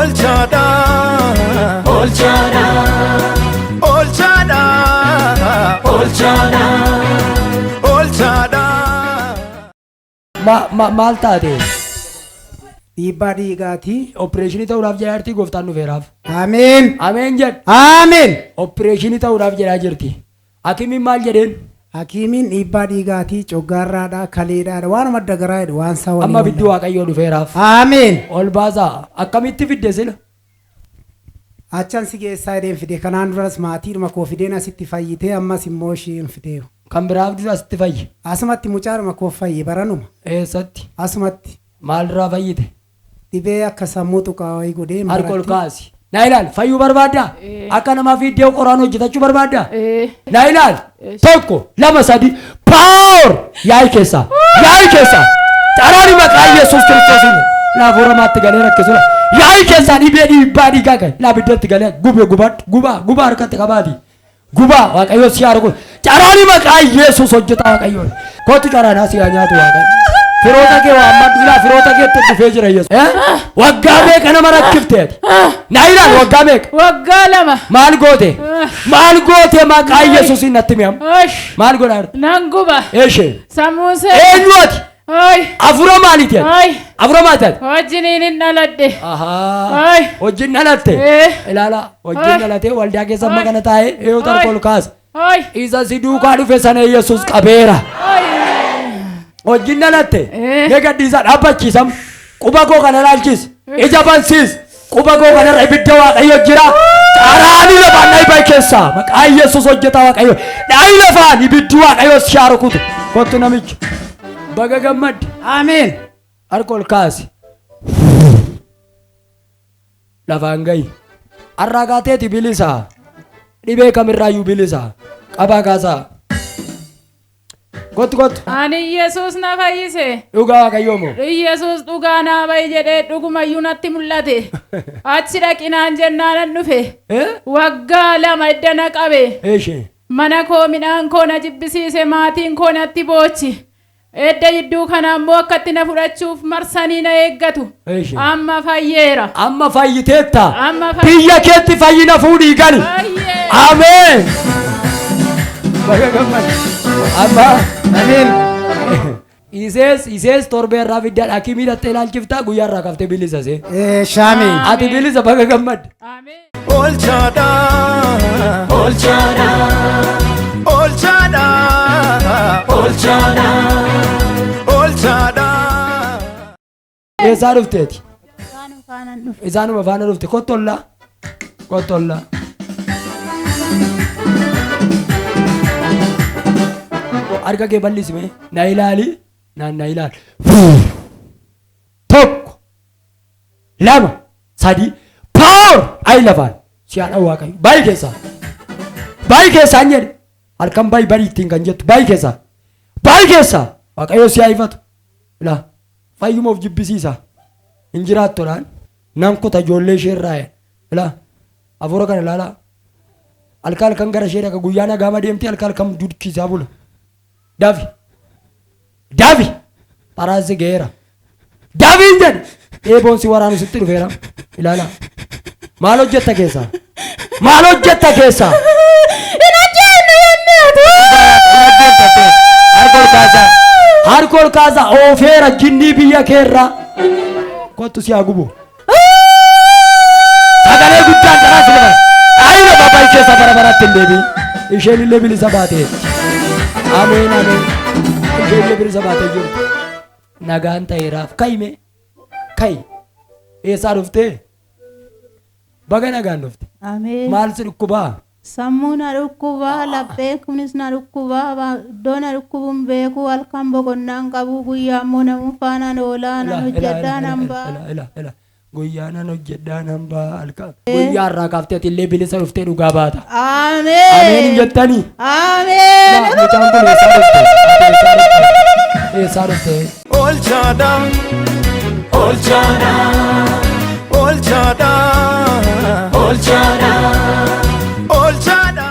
Olchada, olchada, olchada, olchada, olchada. Maal taate? Dhiibbaa dhiigaatii. Opereeshinii ta'uudhaaf jedhaa jirti gooftaan dhufeeraaf. Ameen. Ameen jedh. Ameen. Opereeshinii ta'uudhaaf jedhaa jirti. Hakiimiin maal jedheen? Hakiimiin dhiibbaa dhiigaatii coggaarraadhaa kaleedhaadha waan madda garaa jedhu waan isaa waliin. Amma biddi waaqayyoo dhufeeraaf. Ameen. Ol baasaa akkamitti fidde sila? Achan si keessaa ideen fide kanaan duras maatiidhuma koo fideen asitti fayyitee ammas immoo ishiin fideeru. Kan biraaf disu asitti fayyi. Asumatti mucaadhuma koo fayyi baranuma. Eessatti? Asumatti. Maalirraa fayyite? Dhibee akka sammuu tuqaa wayii godhee harka ol kaasi. Na ilaal fayyuu barbaaddaa? Akka namaa fiiddee qoraan hojjetachuu barbaaddaa? Na ilaal tokko lama sadi power yaa'i keessaa yaa'i keessaa xaraani maqaa Yesuus Kiristoosiin laafuura maatti galee rakkisudha. Yaa'i keessaa dhibee dhiibbaa dhiigaa qabe laabiddatti galee gubaa harkatti qabaati. Gubaa waaqayyo si haa rukutu. Xaraani maqaa Yesuus hojjetaa waaqayyoon. Kootu xaraanaa si haa nyaatu waaqayyo. Firoota kee waan madduudhaa firoota keetti dhufee jira Yesuus. Waggaa meeqa nama rakkifteeti? Na ilaal waggaa meeqa? Waggaa lama. Maal goote? Maal goote maqaa Yesuusiin natti mi'amu? Maal godhaa jirta? Nan guba. Eeshee? Sammuusee. Eenyuoti? Afura maaliiti? Afura maaliiti? Wajjiniin hin dhaladhe. Wajjin dhalatte? Ilaala wajjin dhalattee waldaa keessa amma kana taa'ee yoo tarko ol kaasa. Isa si duukaa dhufe sana Yesuus qabeera. Wajjin dhalatte? Mee gadhiisaa dhaabbachiisam. Quba koo kana laalchis. Ija bansiis. Quba koo kanarra ibidda waaqayyo jira. Xaraanii lafaan dhaayibaa keessaa maqaa Yesuus hojjetaa waaqayyo. Dhaayi lafaan ibiddi waaqayyo si haa rukutu. Kottu namichi. Baga gammaddi. Ameen. Harka ol kaasi. Lafaan gahi. Arraagaateeti bilisaa. Dhibee kamirraayyuu bilisaa. Qabaa kaasaa. Kottu. Ani Yesuus na fayyise. Dhugaa waaqayyoo moo? Yesuus dhugaa naa bayi jedhee dhugumayyuu natti mul'ate. Achi dhaqinaan jennaan dhufe. Waggaa lama edda na qabe. Eeshee? Mana koo midhaan koo na jibbisiise maatiin koo natti boochi. Edda jidduu kana ammoo akkatti na fudhachuuf marsanii na eeggatu. Amma fayyeera. Amma fayyiteetta. Biyya keetti fayyina fuudhii gani. Ameen. Baga gammadi. Amma ameen. Isees torbeerraa fiddaa hakiimii dhattee ilaalchiftaa guyyaarraa kaftee bilisa see. Shaameen. Ati bilisa baga gammadi. Olchada, olchada, olchada, olchada, olchada. Eessaa dhufteeti? Isaanuma faana dhufte. Kottollaa. Harka kee bal'isime. Na ilaali. Na ilaali. Tokko lama sadi power ayi lafaan si haa dhawaa qabu. Baay'ee keessaa hin jedhe. Halkan baay'ee ittiin kan jettu baay'ee keessaa waaqayyo si haa ifatu. Ilaa fayyumoof jibbisiisa. Hin jiraattuudhaan nan kuta ijoollee ishee irraa ilaa hafuura kana ilaalaa. Halkan gara ishee dhaqa guyyaa nagaama deemtee halkan dudkiisaa bula. Davi paraasi geera. Daviin jedhe eeboon si waraanu sitti dhufeera. Ilaala. Maal hojjetta keessaa? Harka ol kaasaa oofeera jinnii biyya keerraa. Kottu si haa gubu. Sagalee guddaan karaa si lafa. Ayi lafa baay'ee keessa bara baraatti hin deebiin. Isheen illee bilisa baatee. Ameen. Isheen illee bilisa baatee jirti. Nagaan ta'eeraaf kaime. Eessaa dhuftee? Baga nagaan dhufte. Ameen. Maal si dhukkubaa? Sammuu na dhukkubaa, laphee kunis na dhukkubaa, iddoo na dhukkubuun beeku halkan boqonnaan qabu guyyaa immoo namu faanaan oolaa nan hojjedhaa nan ba'a. Guyyaa nan hojjedhaa nan ba'a halkan. Guyyaa irraa kaafteeti illee bilisa dhuftee dhugaa baata. Ameen. Ameen jettanii. Ameen. Mucaan kun eessaa dhufte? Olchada, olchada, olchada, olchada, olchada.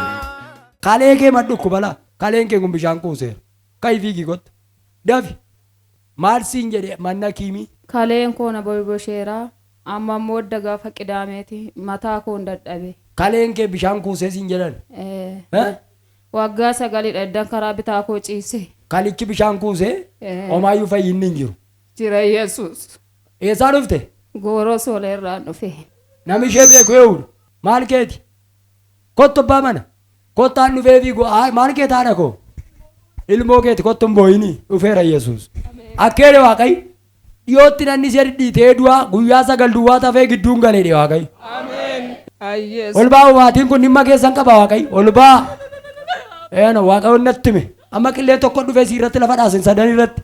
Kalee kee madhukku balaa. Kaleen kee kun bishaan kuuseera. Kayi fiigi gotta. Dafi. Maal siin jedhe manna kiimii? Kaleen koo na boybosheera. Amma modda gaafa qidaameeti mataa koo dadhabe. Kaleen kee bishaan kuusee siin jedhan. Waggaa 9 eddan karaa bitaa koo ciise. Kalichi bishaan kuusee homaayyuu fayyinni hin jiru. Jira Yesuus. Eessaa dhufte? Gooroo sooleerraan dhufe. Nami ishee beeku eewudha. Maal keeti? Kottu abbaa mana. Kottaan dhufee fi maal kee taana koo? Ilmoo keeti kottu hin booyini dhufeera Yesuus. Akkeedhe Waaqayyo. Dhiyootti nanni ishee dhidhiitee du'aa guyyaa 9 duwwaa tafee gidduun galeedhe Waaqayyo. Ameen. Ol baa maatiin kun dhimma keessan qaba Waaqayyo. Ol baa. Waaqayyo natti hime. Amma qillee tokko dhufee siirratti lafa dhaasin 3 irratti.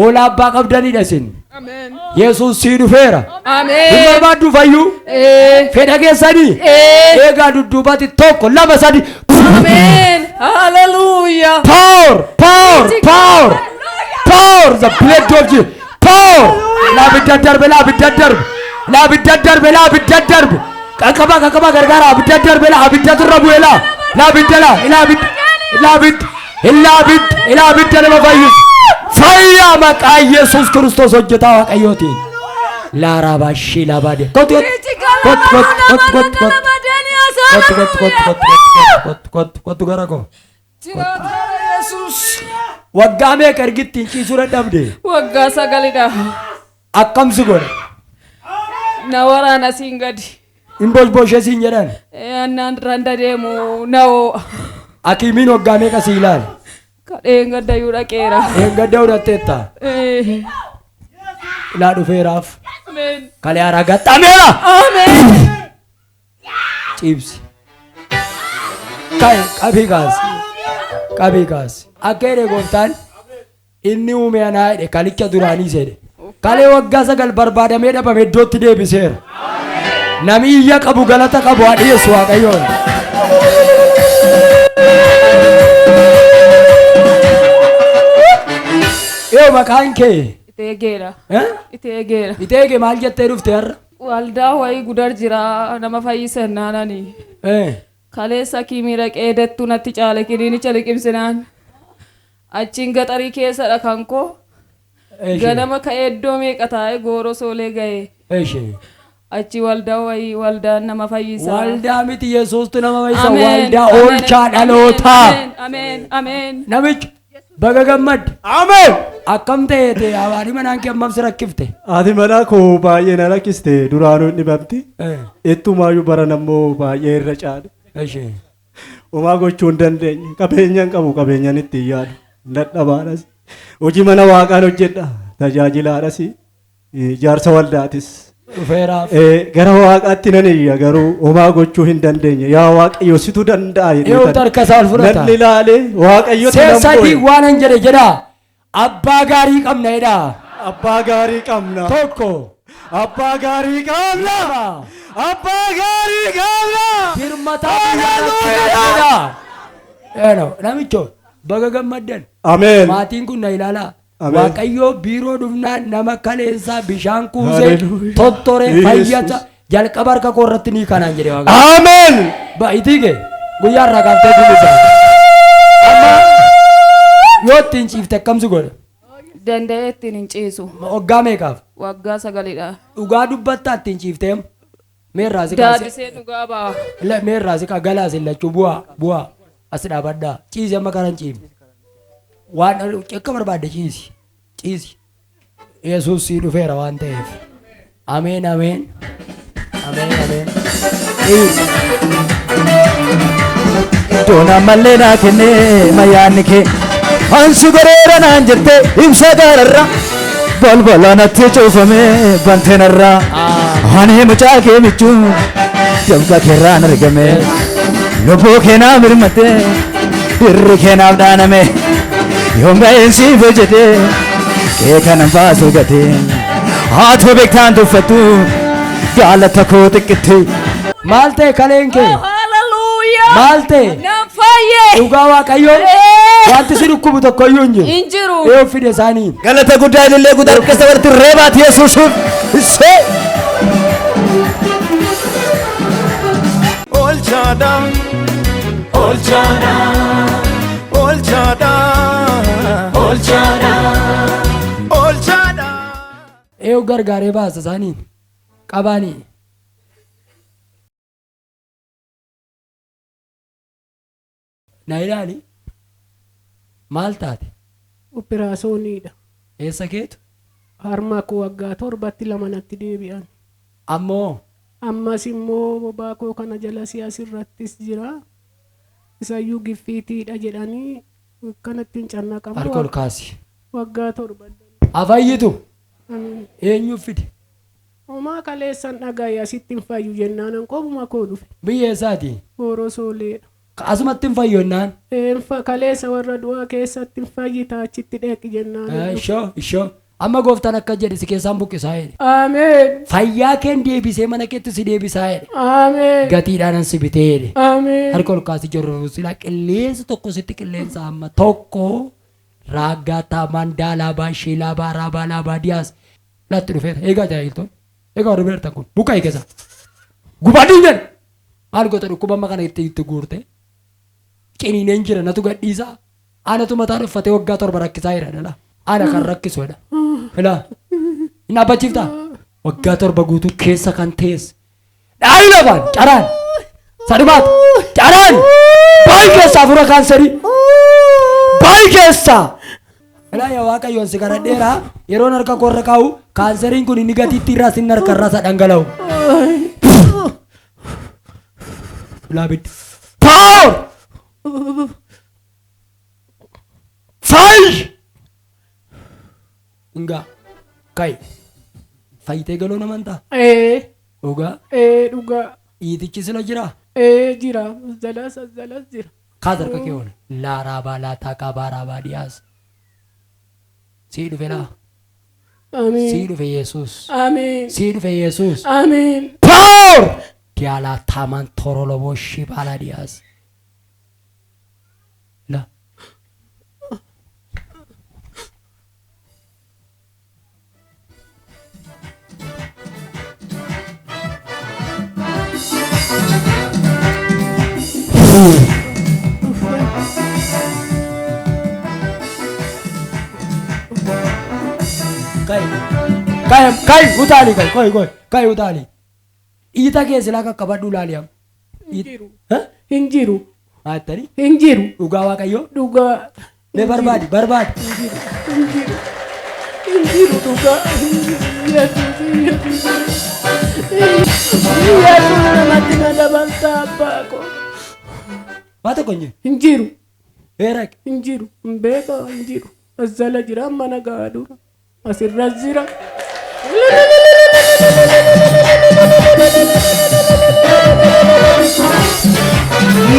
Oolaa abbaa qabdanidha isin. Yesuus sii dhufeera. Hin barbaaddu fayyuu. Fedha keessanii. Eegaa dudduubatti 1 2 3. Ameen. Hallelujah. Power. The blood of Jesus. Power. La bidda darbe. Kakaba gargara bidda darbe la bidda turrabuela. La bidda nama fayyis. Fayya maqaa Yesuus Kiristoos hojjetaa Waaqayyootiin. La rabashi la bade. Kottu gara koo. Yesuus. Waggaa meeqa ergittiin ciisuu dadhabde? Waggaa 9dha. Akkamsi godhe? Na waraana siin gadi. Hin boshboshee siin jedhan? Annaan randa deemu na'oo. Hakiimiin waggaa meeqa si ilaale? Kadheen gaddayyuu dhaqeera. Gaddaa hudhatteetta? Ilaa dhufeeraaf. Ameen. Kalee haaraa gaxxameera. Ameen. Ciibsi. Qabii kaasi. Akka jedhe gooftaan inni uume anaa jedhe kalicha duraanii jedhe. Kalee waggaa 9 barbaadamee dhabame iddootti deebiseera. Nami iyya qabu galata qabu haa dhiyeessu Waaqayyoon. Yoo maqaan kee? Iteegeera. Iteegeera. Iteege maal jettee dhufte har'a? Waldaa wayii gudar jira nama fayyisan naananii. Kaleessa kiimii dhaqee dattuu natti caale kiniinicha liqimsinaan. Achiin gaxarii keessadha kan koo. Ganama ka'ee iddoo meeqa taa'e gooroo soolee ga'e. Achi waldaa wayii waldaan nama fayyisa. Waldaa miti Yesuustu nama fayyisa. Waldaa oolchaa dhalootaa. Ameen. Namichi baga gammad. Ameen. Akkam ta'eete hawaanii manaan kee ammam si rakkifte? Ati mana koo baay'ee na rakkiste duraanuu hin dhibamti. Ittumaayyuu baran ammoo baay'ee irra caale. Homaa gochuu hin dandeenye. Qabeenyaan qabu qabeenyaan itti yaadu. Dadhabaadhas. Hojii mana Waaqaan hojjedha. Tajaajilaadhas. Jaarsa waldaatis. Dhufeeraaf. Gara Waaqaatti nan iyya garuu homaa gochuu hin dandeenye. Yaa Waaqayyo situ danda'a. Yoo tarka isaa ol fudhata. Nan ilaalee Waaqayyo Seessadii waan hin jedhe jedha. Abbaa gaarii qabna jedha. Abbaa gaarii qabna. Tokko. Abbaa gaarii qabna. Abbaa gaarii qabna. Hirmataa biyya jedha. Namicho baga gammaddan. Ameen. Maatiin kun na ilaalaa. Waaqayyo biiroo dhufnaan nama kaleessaa bishaan kuusee tottore fayyata jalqaba harka koo irratti ni kanaan jedhe Waaqayyo. Ameen. Ba'itige guyyaa irraa kaaftee dubbisa. Amma yoo ittiin ciifte akkamsi godha? Danda'ee ittiin hin ciisu. Waggaa meeqaaf? Waggaa 9dha. Dhugaa dubbattaa ittiin ciifteem? Meerraa si Daadisee dhugaa ba'a. Meerraa si galaa si lachuu bu'aa as dhaabadhaa ciisi amma karan ciifne. Waan akka barbaadde ciisi. Yesuus sii dhufeera waan ta'eef. Ameen. Doona mallee naa kennee mayyaanni kee ansi goreera naan jette ibsa gaararra balbala natti cuufame banteenarra ani mucaa kee michuu dabqa keerraan argame lubbuu kee naa mirmate irri kee naaf dhaaname yoom ga'eensiif jedhee kee kanan baasu gatee haatoo beektaan tuffattu jaalata koo xiqqitti. Maal ta'e kaleen kee? Maal ta'e? Nan fayyee. Dhugaa Waaqayyoo wanti si dhukkubu tokko iyyuu hin jiru. Hin jiru. Yoo fide isaanii. Galata guddaa ilillee guddaa harkisa walitti reebaati Yesuusuun. Isee. Eeyyuu gargaaree baasa isaanii. qabaanii. Na ilaali. Maal taate? Operaasyooniidha. Eessa keetu? Harma koo waggaa torbatti lama natti deebi'an. Ammoo? Ammas immoo bobaa koo kana jala siyaasirrattis jira. Isayyuu giffiitiidha jedhanii kanatti hin cannaqamu. Harka ol kaasi. Waggaa torba. Afayyitu? Eenyuuf fide? Homaa kaleessan dhagaye asitti hin fayyu jennaan qobuma koo dhufe. Biyya eessaati? Hoorosooleedha. Asumatti hin fayyonnaan? Kaleessa warra du'aa keessatti hin fayyita achitti dheqi jennaan. Ishoo. Amma gooftaan akka jedhe si keessaan buqqisaa jedhe. Ameen. Fayyaa keen deebisee mana keetti si deebisaa jedhe. Ameen. Gatiidhaan si bitee jedhe. Ameen. Harka ol kaasi jirru silaa qilleensa tokko sitti qilleensa amma tokko raaggaa taamaan daalaa baashee laabaa raabaa laabaa diyaas latti dhufeera. Eegaa tajaajiltoon. Eegaa warri beertan kun buqqaa eegasa. Gubaadhiin jedhe. Maal goota dhukkuba amma kana itti guurte. Ciniineen jira natu gadhiisaa. Anatu mataa uffatee waggaa torba rakkisaa jira dhala. Ana kan rakkisuudha. Ilaa. Inni abbachiiftaa. Waggaa torba guutuu keessa kan teesse. Dhaayii lafaan caraan. Sadibaat. Caraan. Baay'ee keessaa fura kaanserii. Baay'ee keessaa. Ilaa yaa waaqayyoon si kadhadheeraa yeroon harka korra kaa'u kaanseriin kun inni gatiitti irraa sin harka irraa isa dhangala'u. Ilaa biddi. Power. Fire! Enggak. Kai. Fayyitee galoo namantaa? Dhugaa? Dhugaa. Iitichi sila jira? Jira. Zalas jira. Kaas harka kee oole. Laaraabaa laataa baaraabaa dhiyaas. Sii dhufe laa. Ameen. Sii dhufe Yesuus. Ameen. Sii dhufe Yesuus. Ameen. Power! Dialaa taamaan toroloboo shibaalaa dhiyaas. La. Kai utali kai utali. Ita ke sila ka kabadu laliam. Hinjiru. Atari? Hinjiru. Ugawa kayo? Duga. Le barbadi. Hinjiru duga. Yesus namatti na dabalta abbako. Mata konye? Hinjiru. Erak? Hinjiru. Mbeka hinjiru. Azala jira mana gaadura. Asirra jira.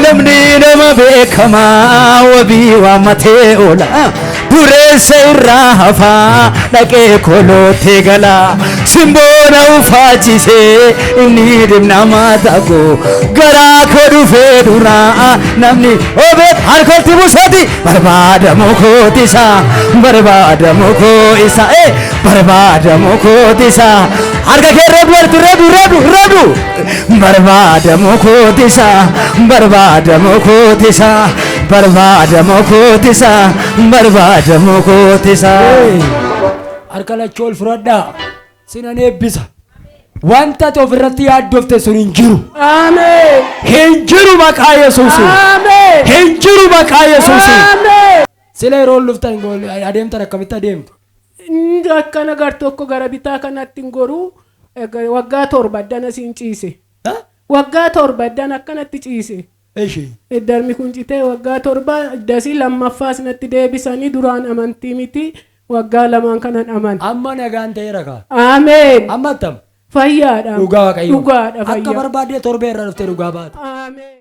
namni nama beekamaa wabii waamatee oola dureessa irraa hafaa dhaqee koloottee gala simboona ufaachisee inni dhimnamaa ta'u garaa koo dhufee duraa namni obeet harkatti busooti barbaadamu kootisa barbaadamu koo'isa barbaadamu kootisa harka kee reebu barbaadamu kootisa barbaadamu kootisa barbaadamu kootisa barbaadamu kootisa harka lachool fudhadhaa sinan eebbisa wanta ati ofirratti yaaddofte sun hin jiru. Ameen. Hin jiru maqaa Yesuusiin. Ameen. Hin jiru maqaa Yesuusiin. Ameen. Sila yeroo luftan adeemtan akkamitti adeemtu? Akkana gar tokko gara bitaa kanatti hin goruu waggaa torba addana siin ciise. Waggaa torba addana akkanatti ciise. Darmi kun citee waggaa torba dasii lammaffaas natti deebisanii duraan amantii miti waggaa lamaan kanan aman. Amma nagaan ta'eera kaa. Ameen. Amma attam. Fayyaadha. Dhugaa waaqayyo. Dhugaadha fayyaa. Akka barbaadee torbee irraa dhuftee dhugaa baata. Ameen.